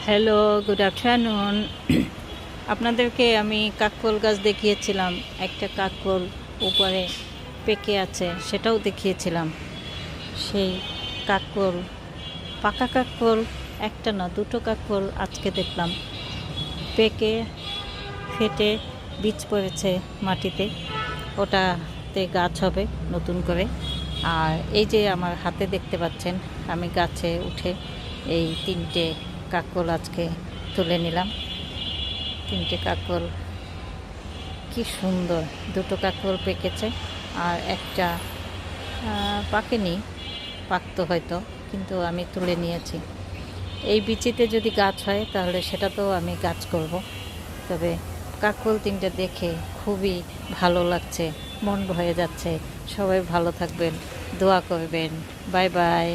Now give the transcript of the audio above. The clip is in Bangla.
Hello, good afternoon. আপনাদেরকে আমি কাকরোল গাছ দেখিয়েছিলাম, একটা কাকরোল উপরে পেকে আছে সেটাও দেখিয়েছিলাম। সেই কাকরোল, পাকা কাকরোল একটা না দুটো কাকরোল আজকে দেখলাম পেকে ফেটে বীজ পড়েছে মাটিতে, ওটাতে গাছ হবে নতুন করে। আর এই যে আমার হাতে দেখতে পাচ্ছেন, আমি গাছে উঠে এই 3টে কাকরোল আজকে তুলে নিলাম। 3টে কাকরোল কি সুন্দর, দুটো কাকরোল পেকেছে আর একটা পাকেনি, পাকতো হয়তো, কিন্তু আমি তুলে নিয়েছি। এই বিচিতে যদি গাছ হয় তাহলে সেটাতেও আমি গাছ করব। তবে কাকরোল 3টে দেখে খুবই ভালো লাগছে, মন ভরে যাচ্ছে। সবাই ভালো থাকবেন, দোয়া করবেন। Bye bye.